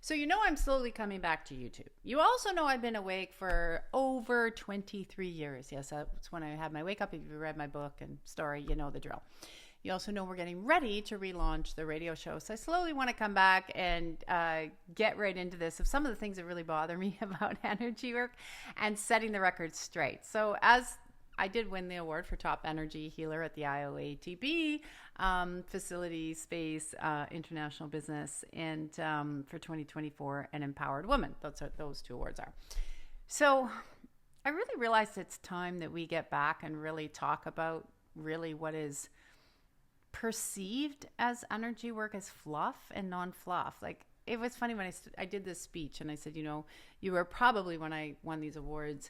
So I'm slowly coming back to YouTube. You also know I've been awake for over 23 years. Yes, that's when I had my wake up. If you read my book and story, you know the drill. You also know we're getting ready to relaunch the radio show. So I slowly want to come back and get right into this of some of the things that really bother me about energy work and setting the record straight. So as I did win the award for top energy healer at the IOATB facility space international business and for 2024 and empowered woman. Those two awards are. So I really realized it's time that we get back and really talk about really what is perceived as energy work as fluff and non-fluff. Like, it was funny when I did this speech and I said, you were probably, when I won these awards,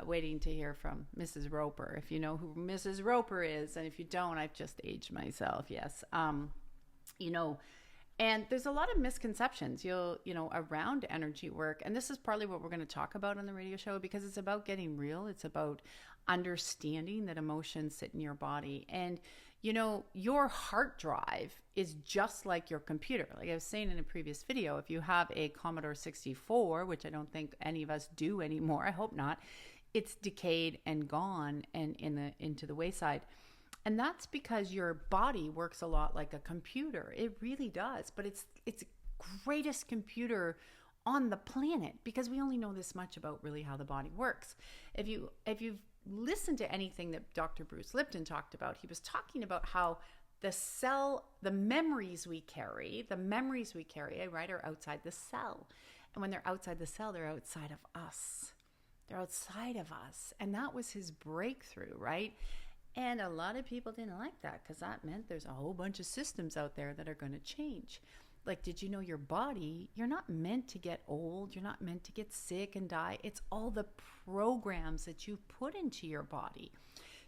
waiting to hear from Mrs. Roper. If you know who Mrs. Roper is, and if you don't, I've just aged myself. Yes. And there's a lot of misconceptions, around energy work. And this is partly what we're going to talk about on the radio show, because it's about getting real. It's about understanding that emotions sit in your body. And, your heart drive is just like your computer. Like I was saying in a previous video, if you have a Commodore 64, which I don't think any of us do anymore, I hope not, it's decayed and gone and into the wayside. And that's because your body works a lot like a computer. It really does. But it's the greatest computer on the planet, because we only know this much about really how the body works. If you've listened to anything that Dr. Bruce Lipton talked about, he was talking about how the memories we carry, right, are outside the cell. And when they're outside the cell, they're outside of us. They're outside of us. And that was his breakthrough, right? And a lot of people didn't like that, because that meant there's a whole bunch of systems out there that are going to change. Like, did you know your body, you're not meant to get old. You're not meant to get sick and die. It's all the programs that you put into your body.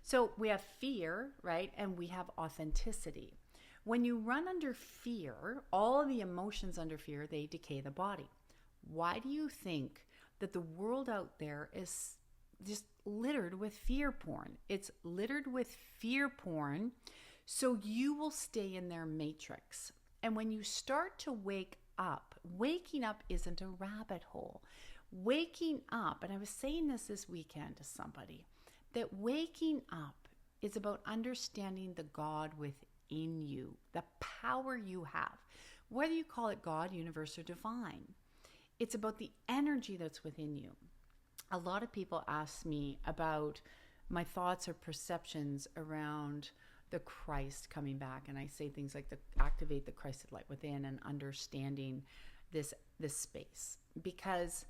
So we have fear, right? And we have authenticity. When you run under fear, all the emotions under fear, they decay the body. Why do you think that the world out there is just littered with fear porn? It's littered with fear porn, so you will stay in their matrix. And when you start to wake up, waking up isn't a rabbit hole. Waking up, and I was saying this weekend to somebody, that waking up is about understanding the God within you, the power you have. Whether you call it God, universe, or divine, it's about the energy that's within you. A lot of people ask me about my thoughts or perceptions around the Christ coming back, and I say things like activate the Christ light within and understanding this space, because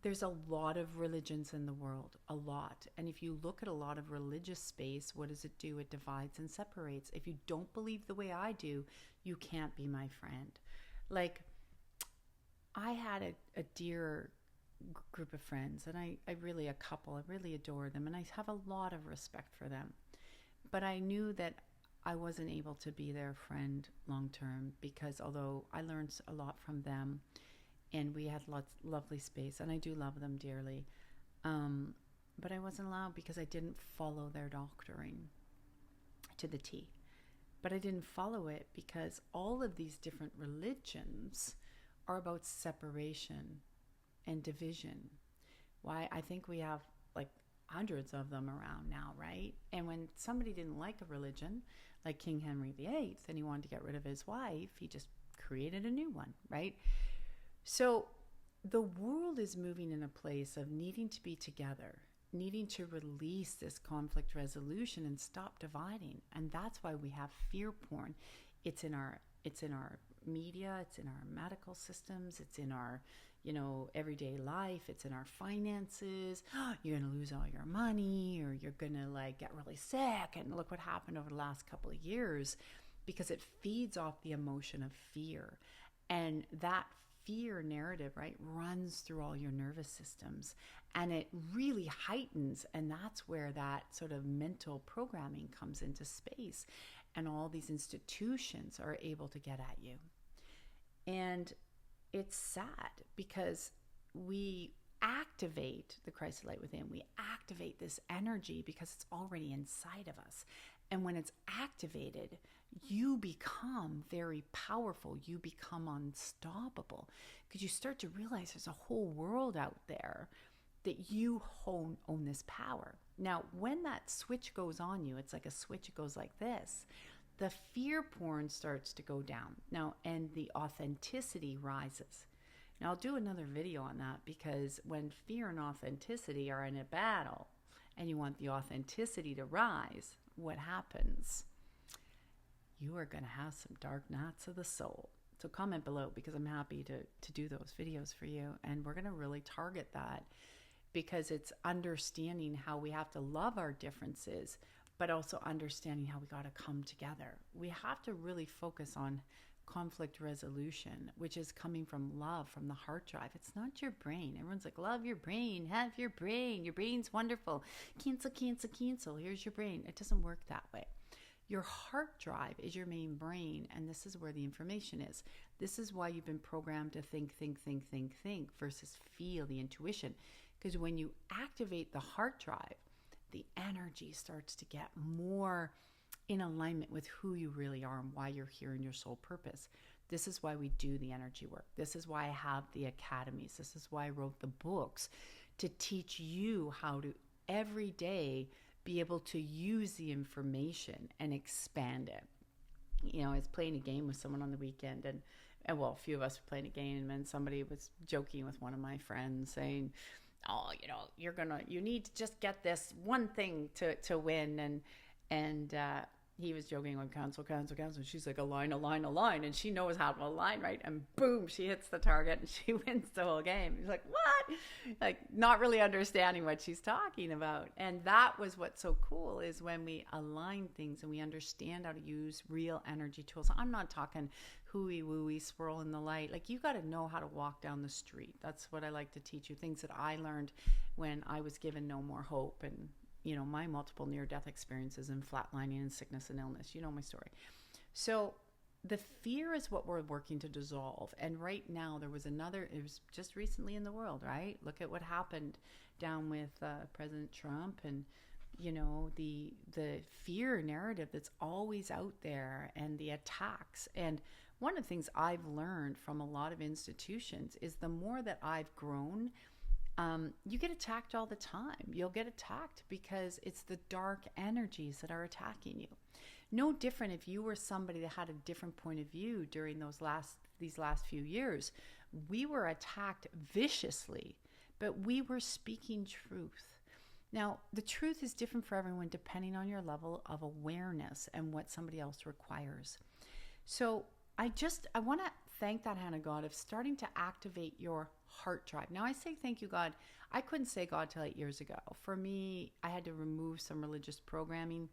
there's a lot of religions in the world, a lot. And if you look at a lot of religious space, what does it do? It divides and separates. If you don't believe the way I do, you can't be my friend. Like, I had a dear group of friends, and I really adore them, and I have a lot of respect for them. But I knew that I wasn't able to be their friend long term, because although I learned a lot from them and we had lovely space, and I do love them dearly, but I wasn't allowed, because I didn't follow their doctrine to the T. But I didn't follow it because all of these different religions are about separation and division. Why? I think we have like hundreds of them around now, right? And when somebody didn't like a religion, like King Henry VIII, and he wanted to get rid of his wife, he just created a new one, right? So the world is moving in a place of needing to be together, needing to release this conflict resolution and stop dividing. And that's why we have fear porn. It's in our media, it's in our medical systems, it's in our everyday life, it's in our finances. You're gonna lose all your money, or you're gonna get really sick, and look what happened over the last couple of years, because it feeds off the emotion of fear. And that fear narrative, right, runs through all your nervous systems, and it really heightens, and that's where that sort of mental programming comes into space, and all these institutions are able to get at you. And it's sad, because we activate the Christ light within. We activate this energy because it's already inside of us. And when it's activated, you become very powerful. You become unstoppable because you start to realize there's a whole world out there that you own this power. Now, when that switch goes on you, it's like a switch, it goes like this. The fear porn starts to go down now, and the authenticity rises. Now, I'll do another video on that, because when fear and authenticity are in a battle and you want the authenticity to rise, what happens? You are going to have some dark nights of the soul. So comment below, because I'm happy to do those videos for you. And we're going to really target that, because it's understanding how we have to love our differences, but also understanding how we got to come together. We have to really focus on conflict resolution, which is coming from love, from the heart drive. It's not your brain. Everyone's like, love your brain, have your brain. Your brain's wonderful. Cancel, cancel, cancel. Here's your brain. It doesn't work that way. Your heart drive is your main brain, and this is where the information is. This is why you've been programmed to think versus feel, the intuition. Because when you activate the heart drive, the energy starts to get more in alignment with who you really are and why you're here in your soul purpose. This is why we do the energy work. This is why I have the academies. This is why I wrote the books, to teach you how to every day be able to use the information and expand it. You know, I was playing a game with someone on the weekend, and well, a few of us were playing a game, and somebody was joking with one of my friends saying, oh, you know, you need to just get this one thing to win. And he was joking on cancel. She's like, align. And she knows how to align, right? And boom, she hits the target and she wins the whole game. He's like, what? Like, not really understanding what she's talking about. And that was what's so cool, is when we align things and we understand how to use real energy tools. I'm not talking hooey wooey, swirl in the light. Like, you got to know how to walk down the street. That's what I like to teach you. Things that I learned when I was given no more hope, and you know, my multiple near-death experiences and flatlining and sickness and illness. You know my story. So the fear is what we're working to dissolve. And right now it was just recently in the world, right? Look at what happened down with President Trump, and, you know, the fear narrative that's always out there, and the attacks. And one of the things I've learned from a lot of institutions is the more that I've grown, you get attacked all the time. You'll get attacked because it's the dark energies that are attacking you. No different if you were somebody that had a different point of view during these last few years. We were attacked viciously, but we were speaking truth. Now, the truth is different for everyone depending on your level of awareness and what somebody else requires. So I want to thank that hand of God of starting to activate your heart drive. Now, I say thank you, God. I couldn't say God till 8 years ago. For me, I had to remove some religious programming,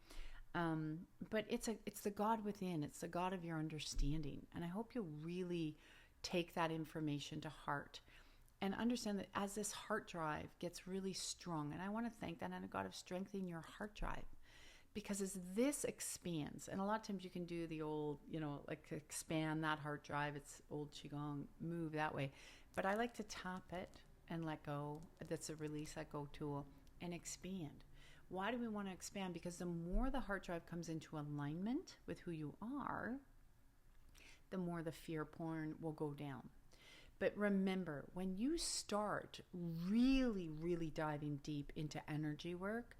but it's the God within. It's the God of your understanding. And I hope you'll really take that information to heart and understand that as this heart drive gets really strong, and I want to thank that hand of God of strengthening your heart drive. Because as this expands, and a lot of times you can do the old, you know, like expand that heart drive, it's old Qigong, move that way. But I like to tap it and let go. That's a release, let go tool, and expand. Why do we want to expand? Because the more the heart drive comes into alignment with who you are, the more the fear porn will go down. But remember, when you start really, really diving deep into energy work,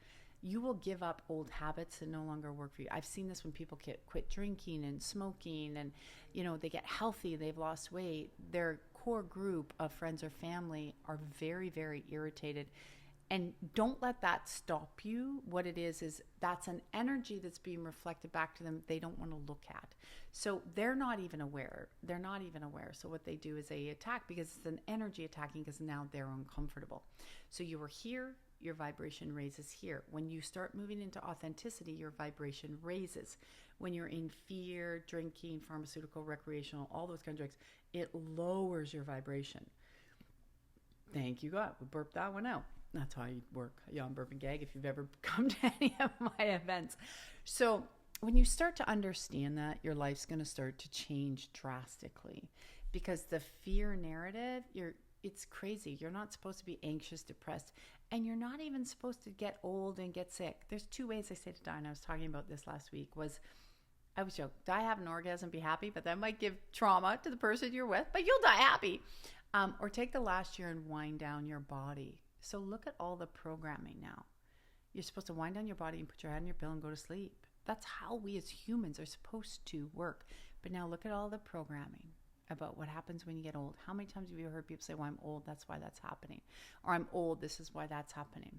you will give up old habits that no longer work for you. I've seen this when people quit drinking and smoking, and, you know, they get healthy, they've lost weight. Their core group of friends or family are very, very irritated. And don't let that stop you. What it is that's an energy that's being reflected back to them they don't want to look at. So they're not even aware. So what they do is they attack, because it's an energy attacking, because now they're uncomfortable. So you were here, your vibration raises here. When you start moving into authenticity, your vibration raises. When you're in fear, drinking, pharmaceutical, recreational, all those kinds of drugs, it lowers your vibration. Thank you, God. We burped that one out. That's how you work. Yawn, burp, and gag if you've ever come to any of my events. So when you start to understand that, your life's going to start to change drastically, because the fear narrative, it's crazy. You're not supposed to be anxious, depressed, and you're not even supposed to get old and get sick. There's 2 ways I say to die, and I was talking about this last week, was I was joking. Die, have an orgasm, be happy, but that might give trauma to the person you're with, but you'll die happy. Or take the last year and wind down your body. So look at all the programming now. You're supposed to wind down your body and put your head on your pillow and go to sleep. That's how we as humans are supposed to work. But now look at all the programming about what happens when you get old. How many times have you heard people say, well, I'm old, that's why that's happening. Or I'm old, this is why that's happening.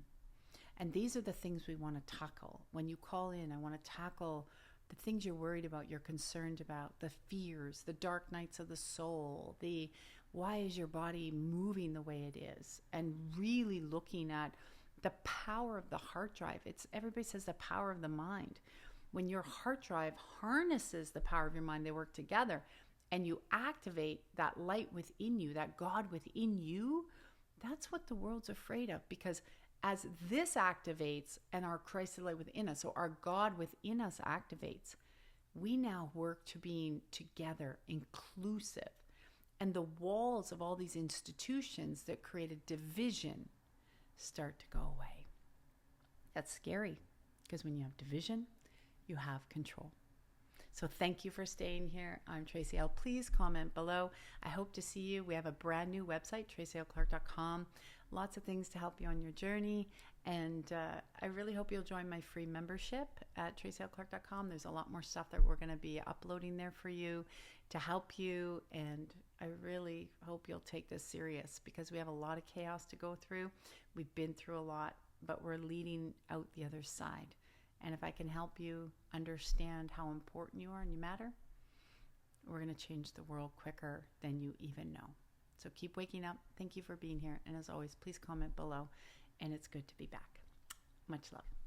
And these are the things we want to tackle. When you call in, I want to tackle the things you're worried about, you're concerned about, the fears, the dark nights of the soul, the why is your body moving the way it is, and really looking at the power of the heart drive. It's everybody says the power of the mind. When your heart drive harnesses the power of your mind, they work together, and you activate that light within you, that God within you. That's what the world's afraid of, because as this activates and our Christ light within us, so our God within us activates, we now work to being together, inclusive. And the walls of all these institutions that created division start to go away. That's scary, because when you have division, you have control. So thank you for staying here. I'm Tracy L. Please comment below. I hope to see you. We have a brand new website, tracylclark.com. Lots of things to help you on your journey. And I really hope you'll join my free membership at tracylclark.com. There's a lot more stuff that we're going to be uploading there for you to help you. And I really hope you'll take this serious, because we have a lot of chaos to go through. We've been through a lot, but we're leading out the other side. And if I can help you understand how important you are and you matter, we're going to change the world quicker than you even know. So keep waking up. Thank you for being here. And as always, please comment below. And it's good to be back. Much love.